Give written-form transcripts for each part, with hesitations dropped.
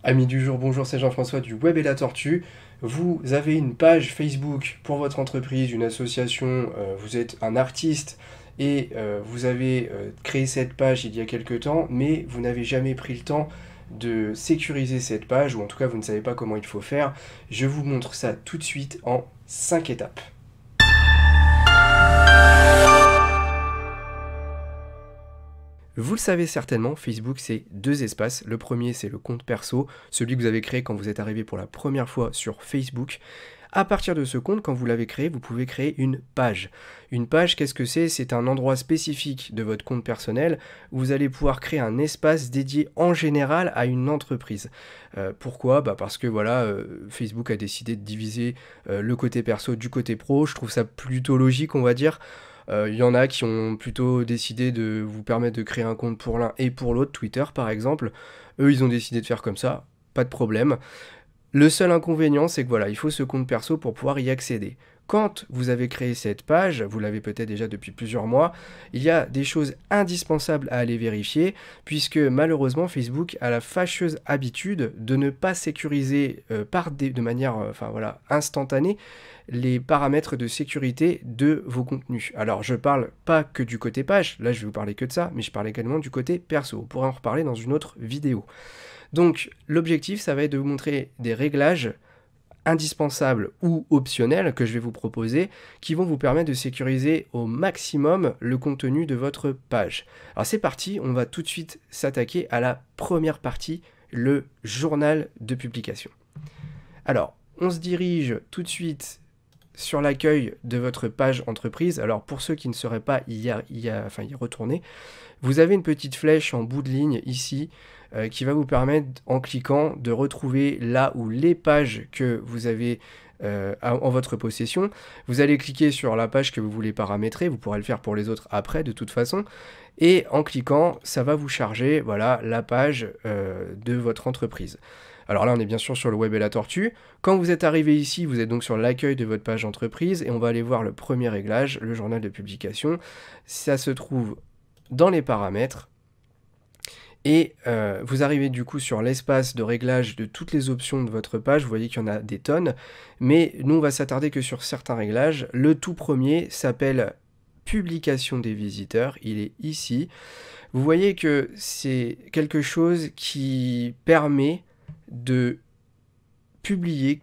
Amis du jour, bonjour, c'est Jean-François du Web et la Tortue. Vous avez une page Facebook pour votre entreprise, une association, vous êtes un artiste et vous avez créé cette page il y a quelque temps, mais vous n'avez jamais pris le temps de sécuriser cette page, ou en tout cas vous ne savez pas comment il faut faire. Je vous montre ça tout de suite en 5 étapes. Vous le savez certainement, Facebook c'est deux espaces. Le premier c'est le compte perso, celui que vous avez créé quand vous êtes arrivé pour la première fois sur Facebook. À partir de ce compte, quand vous l'avez créé, vous pouvez créer une page. Une page, qu'est-ce que c'est? C'est un endroit spécifique de votre compte personnel où vous allez pouvoir créer un espace dédié en général à une entreprise. Pourquoi? Parce que voilà, Facebook a décidé de diviser le côté perso du côté pro. Je trouve ça plutôt logique, on va dire. Il y en a qui ont plutôt décidé de vous permettre de créer un compte pour l'un et pour l'autre, Twitter par exemple. Eux, ils ont décidé de faire comme ça, pas de problème. Le seul inconvénient, c'est que voilà, il faut ce compte perso pour pouvoir y accéder. Quand vous avez créé cette page, vous l'avez peut-être déjà depuis plusieurs mois, il y a des choses indispensables à aller vérifier, puisque malheureusement Facebook a la fâcheuse habitude de ne pas sécuriser de manière instantanée les paramètres de sécurité de vos contenus. Alors je parle pas que du côté page, là je vais vous parler que de ça, mais je parle également du côté perso. On pourra en reparler dans une autre vidéo. Donc l'objectif, ça va être de vous montrer des réglages indispensables ou optionnels que je vais vous proposer qui vont vous permettre de sécuriser au maximum le contenu de votre page. Alors c'est parti, on va tout de suite s'attaquer à la première partie, le journal de publication. Alors, on se dirige tout de suite sur l'accueil de votre page entreprise. Alors pour ceux qui ne sauraient pas y retourner, vous avez une petite flèche en bout de ligne ici qui va vous permettre en cliquant de retrouver là où les pages que vous avez en votre possession. Vous allez cliquer sur la page que vous voulez paramétrer, vous pourrez le faire pour les autres après de toute façon, et en cliquant ça va vous charger voilà, la page de votre entreprise. Alors là, on est bien sûr sur le Web et la Tortue. Quand vous êtes arrivé ici, vous êtes donc sur l'accueil de votre page entreprise et on va aller voir le premier réglage, le journal de publication. Ça se trouve dans les paramètres. Et vous arrivez du coup sur l'espace de réglage de toutes les options de votre page. Vous voyez qu'il y en a des tonnes. Mais nous, on va s'attarder que sur certains réglages. Le tout premier s'appelle publication des visiteurs. Il est ici. Vous voyez que c'est quelque chose qui permet de publier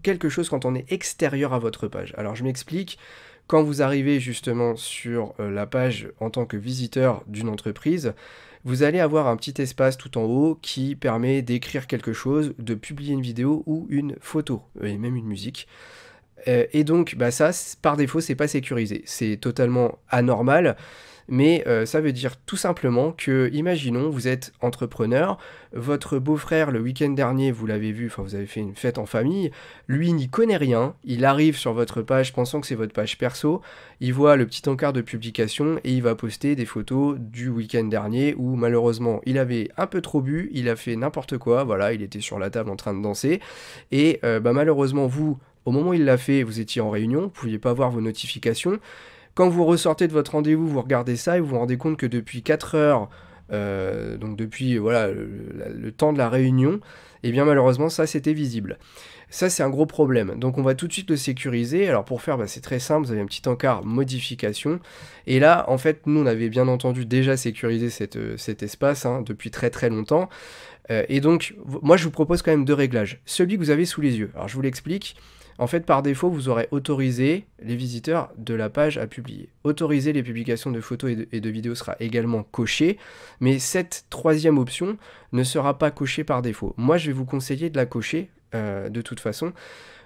quelque chose quand on est extérieur à votre page. Alors je m'explique, quand vous arrivez justement sur la page en tant que visiteur d'une entreprise, vous allez avoir un petit espace tout en haut qui permet d'écrire quelque chose, de publier une vidéo ou une photo, et même une musique. Et donc ça, par défaut, c'est pas sécurisé. C'est totalement anormal. Mais ça veut dire tout simplement que, imaginons, vous êtes entrepreneur, votre beau-frère, le week-end dernier, vous l'avez vu, vous avez fait une fête en famille, lui n'y connaît rien, il arrive sur votre page pensant que c'est votre page perso, il voit le petit encart de publication et il va poster des photos du week-end dernier où malheureusement il avait un peu trop bu, il a fait n'importe quoi, voilà, il était sur la table en train de danser, et malheureusement vous, au moment où il l'a fait, vous étiez en réunion, vous ne pouviez pas voir vos notifications. Quand vous ressortez de votre rendez-vous, vous regardez ça et vous vous rendez compte que depuis 4 heures, donc depuis voilà, le temps de la réunion, et bien malheureusement ça c'était visible. Ça c'est un gros problème, donc on va tout de suite le sécuriser. Alors pour faire, c'est très simple, vous avez un petit encart modification, et là en fait nous on avait bien entendu déjà sécurisé cet espace depuis très très longtemps, et donc moi je vous propose quand même deux réglages. Celui que vous avez sous les yeux, alors je vous l'explique. En fait, par défaut, vous aurez autorisé les visiteurs de la page à publier. Autoriser les publications de photos et de vidéos sera également coché, mais cette troisième option ne sera pas cochée par défaut. Moi, je vais vous conseiller de la cocher de toute façon.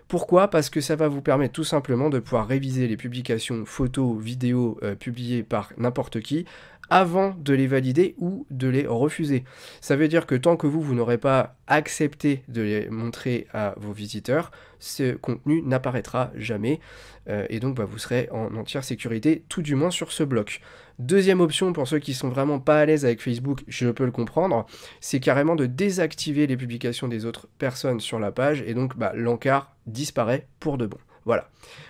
Pourquoi? Parce que ça va vous permettre tout simplement de pouvoir réviser les publications photos, vidéos publiées par n'importe qui avant de les valider ou de les refuser. Ça veut dire que tant que vous n'aurez pas accepté de les montrer à vos visiteurs, ce contenu n'apparaîtra jamais et donc vous serez en entière sécurité, tout du moins sur ce bloc. Deuxième option, pour ceux qui sont vraiment pas à l'aise avec Facebook, je peux le comprendre, c'est carrément de désactiver les publications des autres personnes sur la page et donc l'encart disparaît pour de bon. Voilà.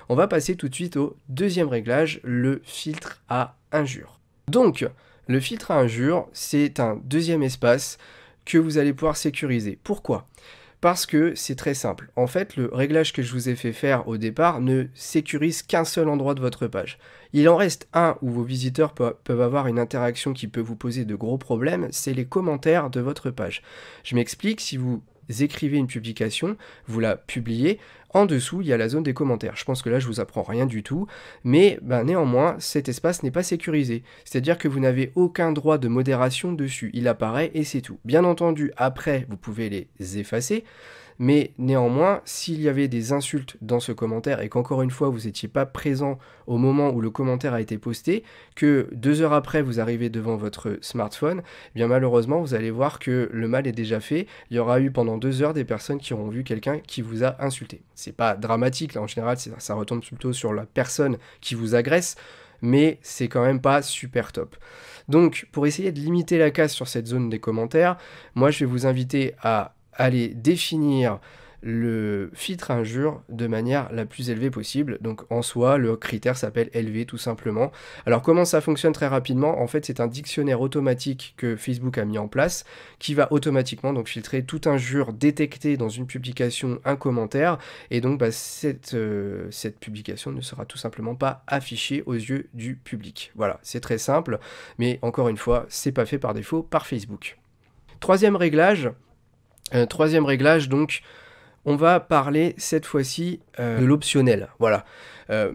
On va passer tout de suite au deuxième réglage, le filtre à injures. Donc, le filtre à injures, c'est un deuxième espace que vous allez pouvoir sécuriser. Pourquoi ? Parce que c'est très simple. En fait, le réglage que je vous ai fait faire au départ ne sécurise qu'un seul endroit de votre page. Il en reste un où vos visiteurs peuvent avoir une interaction qui peut vous poser de gros problèmes, c'est les commentaires de votre page. Je m'explique, si vous écrivez une publication, vous la publiez, en dessous il y a la zone des commentaires. Je pense que là je vous apprends rien du tout, mais néanmoins cet espace n'est pas sécurisé. C'est-à-dire que vous n'avez aucun droit de modération dessus, il apparaît et c'est tout. Bien entendu, après vous pouvez les effacer, mais néanmoins, s'il y avait des insultes dans ce commentaire et qu'encore une fois vous n'étiez pas présent au moment où le commentaire a été posté, que 2 heures après vous arrivez devant votre smartphone, eh bien malheureusement vous allez voir que le mal est déjà fait. Il y aura eu pendant 2 heures des personnes qui auront vu quelqu'un qui vous a insulté. C'est pas dramatique, là en général ça retombe plutôt sur la personne qui vous agresse, mais c'est quand même pas super top. Donc pour essayer de limiter la casse sur cette zone des commentaires, moi je vais vous inviter à aller définir le filtre injure de manière la plus élevée possible. Donc en soi, le critère s'appelle élevé tout simplement. Alors comment ça fonctionne très rapidement? En fait, c'est un dictionnaire automatique que Facebook a mis en place qui va automatiquement donc filtrer toute injure détectée dans une publication, un commentaire, et donc cette publication ne sera tout simplement pas affichée aux yeux du public. Voilà, c'est très simple, mais encore une fois, c'est pas fait par défaut par Facebook. Troisième réglage, donc on va parler cette fois-ci de l'optionnel. Voilà.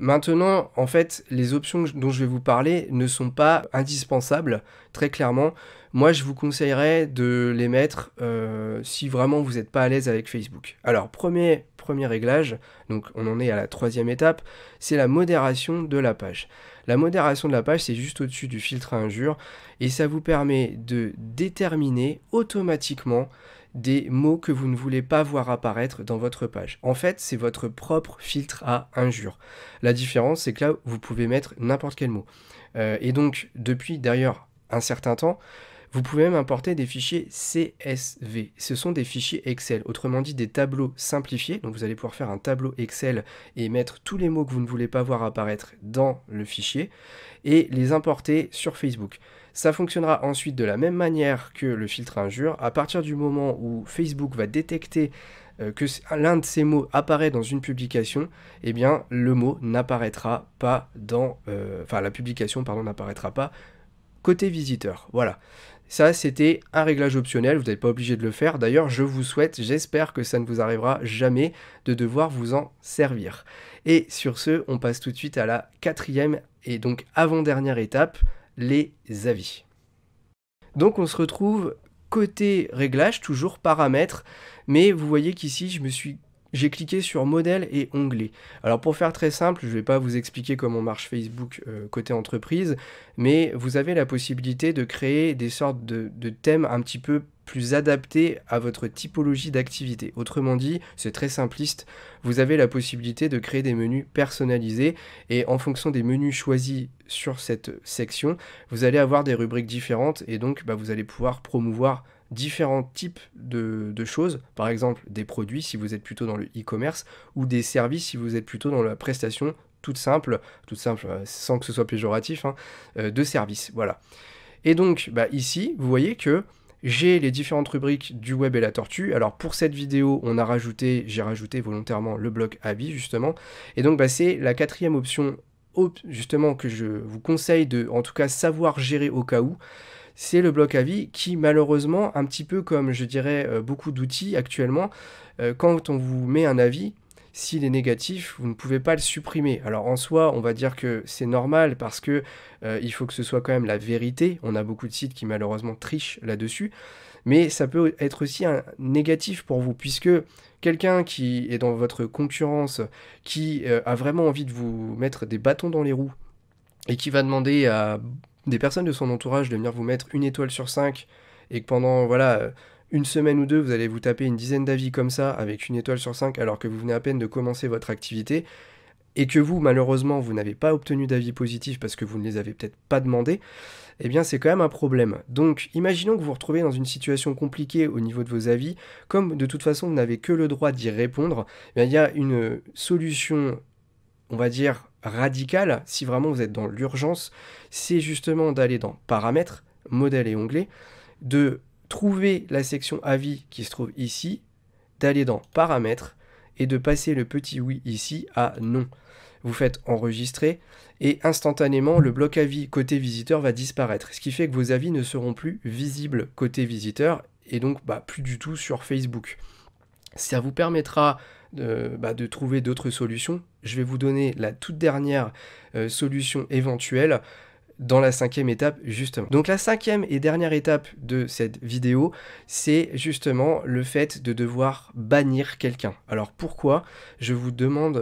Maintenant, en fait, les options dont je vais vous parler ne sont pas indispensables, très clairement. Moi, je vous conseillerais de les mettre si vraiment vous n'êtes pas à l'aise avec Facebook. Alors, premier réglage, donc on en est à la 3e étape, c'est la modération de la page. La modération de la page, c'est juste au-dessus du filtre à injures, et ça vous permet de déterminer automatiquement des mots que vous ne voulez pas voir apparaître dans votre page. En fait, c'est votre propre filtre à injures. La différence, c'est que là, vous pouvez mettre n'importe quel mot. Et donc, depuis d'ailleurs un certain temps, vous pouvez même importer des fichiers CSV. Ce sont des fichiers Excel, autrement dit des tableaux simplifiés. Donc vous allez pouvoir faire un tableau Excel et mettre tous les mots que vous ne voulez pas voir apparaître dans le fichier et les importer sur Facebook. Ça fonctionnera ensuite de la même manière que le filtre injure. À partir du moment où Facebook va détecter que l'un de ces mots apparaît dans une publication, eh bien le mot n'apparaîtra pas dans... la publication, pardon, n'apparaîtra pas côté visiteur. Voilà. Ça, c'était un réglage optionnel, vous n'êtes pas obligé de le faire. D'ailleurs, je vous souhaite, j'espère que ça ne vous arrivera jamais de devoir vous en servir. Et sur ce, on passe tout de suite à la 4e et donc avant-dernière étape, les avis. Donc on se retrouve côté réglage, toujours paramètres, mais vous voyez qu'ici j'ai cliqué sur modèle et onglet. Alors pour faire très simple, je ne vais pas vous expliquer comment marche Facebook côté entreprise, mais vous avez la possibilité de créer des sortes de thèmes un petit peu plus adaptés à votre typologie d'activité. Autrement dit, c'est très simpliste, vous avez la possibilité de créer des menus personnalisés et en fonction des menus choisis sur cette section, vous allez avoir des rubriques différentes et donc vous allez pouvoir promouvoir différents types de choses, par exemple des produits si vous êtes plutôt dans le e-commerce ou des services si vous êtes plutôt dans la prestation toute simple sans que ce soit péjoratif, de services. Voilà. Et donc ici, vous voyez que j'ai les différentes rubriques du web et la tortue. Alors pour cette vidéo, j'ai rajouté volontairement le bloc avis justement. Et donc c'est la 4e option justement que je vous conseille de en tout cas savoir gérer au cas où. C'est le bloc avis qui malheureusement, un petit peu comme je dirais beaucoup d'outils actuellement, quand on vous met un avis, s'il est négatif, vous ne pouvez pas le supprimer. Alors en soi, on va dire que c'est normal parce que il faut que ce soit quand même la vérité. On a beaucoup de sites qui malheureusement trichent là-dessus. Mais ça peut être aussi un négatif pour vous, puisque quelqu'un qui est dans votre concurrence, qui a vraiment envie de vous mettre des bâtons dans les roues, et qui va demander à des personnes de son entourage de venir vous mettre 1 étoile sur 5, et que pendant, une semaine ou deux, vous allez vous taper une dizaine d'avis comme ça, avec 1 étoile sur 5, alors que vous venez à peine de commencer votre activité, et que vous, malheureusement, vous n'avez pas obtenu d'avis positifs parce que vous ne les avez peut-être pas demandés, eh bien c'est quand même un problème. Donc imaginons que vous vous retrouvez dans une situation compliquée au niveau de vos avis, comme de toute façon vous n'avez que le droit d'y répondre, eh bien, il y a une solution, on va dire, radicale, si vraiment vous êtes dans l'urgence, c'est justement d'aller dans paramètres, modèle et onglet, de trouver la section avis qui se trouve ici, d'aller dans paramètres et de passer le petit oui ici à non. Vous faites enregistrer et instantanément le bloc avis côté visiteur va disparaître. Ce qui fait que vos avis ne seront plus visibles côté visiteur et donc plus du tout sur Facebook. Ça vous permettra de trouver d'autres solutions. Je vais vous donner la toute dernière solution éventuelle dans la 5e étape justement. Donc la 5e et dernière étape de cette vidéo, c'est justement le fait de devoir bannir quelqu'un. Alors pourquoi? Je vous demande,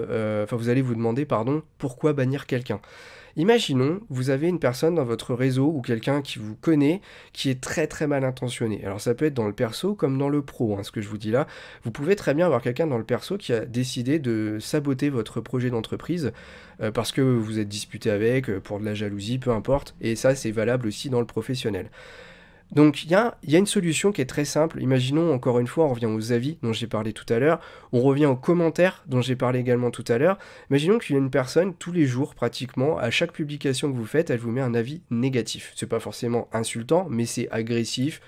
vous allez vous demander, pardon, pourquoi bannir quelqu'un? Imaginons, vous avez une personne dans votre réseau ou quelqu'un qui vous connaît qui est très très mal intentionné. Alors ça peut être dans le perso comme dans le pro, ce que je vous dis là. Vous pouvez très bien avoir quelqu'un dans le perso qui a décidé de saboter votre projet d'entreprise parce que vous êtes disputé avec, pour de la jalousie, peu importe. Et ça, c'est valable aussi dans le professionnel. Donc il y a une solution qui est très simple. Imaginons, encore une fois, on revient aux avis dont j'ai parlé tout à l'heure, on revient aux commentaires dont j'ai parlé également tout à l'heure. Imaginons qu'il y a une personne, tous les jours pratiquement, à chaque publication que vous faites, elle vous met un avis négatif. C'est pas forcément insultant, mais c'est agressif,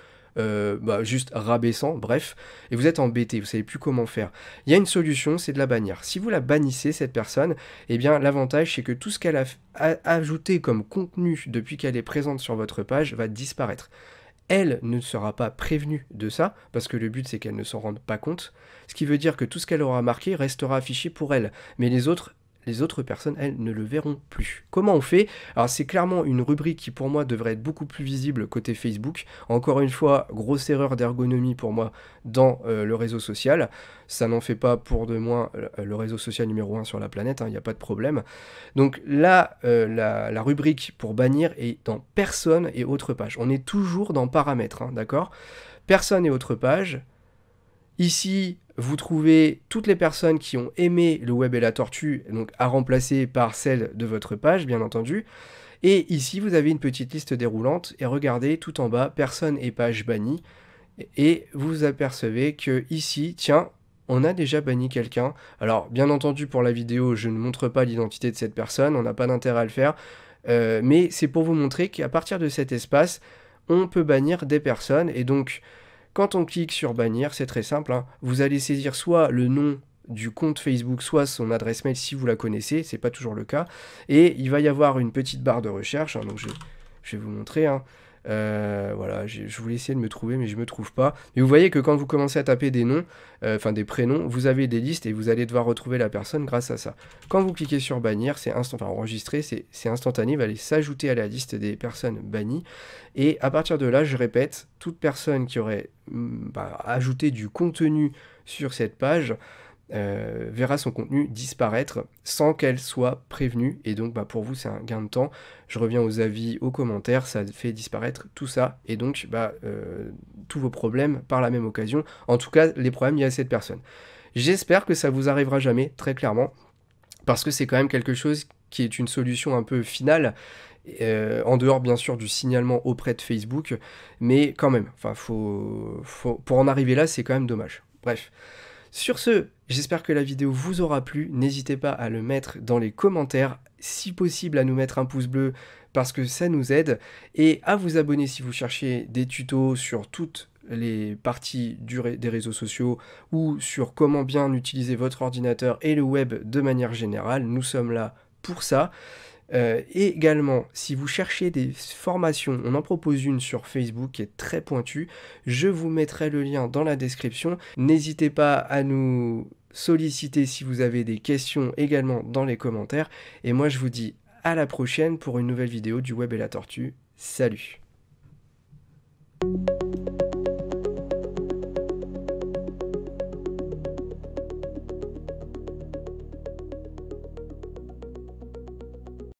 juste rabaissant, bref, et vous êtes embêté, vous savez plus comment faire. Il y a une solution, c'est de la bannir. Si vous la bannissez, cette personne, eh bien l'avantage c'est que tout ce qu'elle a ajouté comme contenu depuis qu'elle est présente sur votre page va disparaître. Elle ne sera pas prévenue de ça, parce que le but c'est qu'elle ne s'en rende pas compte, ce qui veut dire que tout ce qu'elle aura marqué restera affiché pour elle, mais les autres personnes, elles, ne le verront plus. Comment on fait? Alors c'est clairement une rubrique qui pour moi devrait être beaucoup plus visible côté Facebook. Encore une fois, grosse erreur d'ergonomie pour moi dans le réseau social. Ça n'en fait pas pour de moins le réseau social numéro 1 sur la planète, il n'y a pas de problème. Donc là, la rubrique pour bannir est dans personne et autres pages. On est toujours dans paramètres, d'accord? Personne et autres pages. Ici, vous trouvez toutes les personnes qui ont aimé le web et la tortue, donc à remplacer par celle de votre page, bien entendu. Et ici, vous avez une petite liste déroulante, et regardez tout en bas, personnes et pages bannies. Et vous apercevez que ici, tiens, on a déjà banni quelqu'un. Alors, bien entendu, pour la vidéo, je ne montre pas l'identité de cette personne, on n'a pas d'intérêt à le faire. Mais c'est pour vous montrer qu'à partir de cet espace, on peut bannir des personnes, et donc quand on clique sur bannir, c'est très simple, vous allez saisir soit le nom du compte Facebook, soit son adresse mail si vous la connaissez, c'est pas toujours le cas, et il va y avoir une petite barre de recherche, donc je vais vous montrer, voilà, je voulais essayer de me trouver, mais je me trouve pas. Mais vous voyez que quand vous commencez à taper des noms, des prénoms, vous avez des listes et vous allez devoir retrouver la personne grâce à ça. Quand vous cliquez sur bannir, c'est enregistrer, c'est instantané, il va aller s'ajouter à la liste des personnes bannies. Et à partir de là, je répète, toute personne qui aurait ajouté du contenu sur cette page verra son contenu disparaître sans qu'elle soit prévenue, et donc pour vous c'est un gain de temps. Je reviens aux avis, aux commentaires, ça fait disparaître tout ça, et donc tous vos problèmes par la même occasion, en tout cas les problèmes liés à cette personne. J'espère que ça vous arrivera jamais, très clairement, parce que c'est quand même quelque chose qui est une solution un peu finale, en dehors bien sûr du signalement auprès de Facebook, mais quand même, pour en arriver là, c'est quand même dommage. Bref. Sur ce, j'espère que la vidéo vous aura plu, n'hésitez pas à le mettre dans les commentaires, si possible à nous mettre un pouce bleu parce que ça nous aide, et à vous abonner si vous cherchez des tutos sur toutes les parties des réseaux sociaux ou sur comment bien utiliser votre ordinateur et le web de manière générale, nous sommes là pour ça. Et également, si vous cherchez des formations, on en propose une sur Facebook qui est très pointue, je vous mettrai le lien dans la description. N'hésitez pas à nous solliciter si vous avez des questions également dans les commentaires. Et moi je vous dis à la prochaine pour une nouvelle vidéo du web et la tortue. Salut!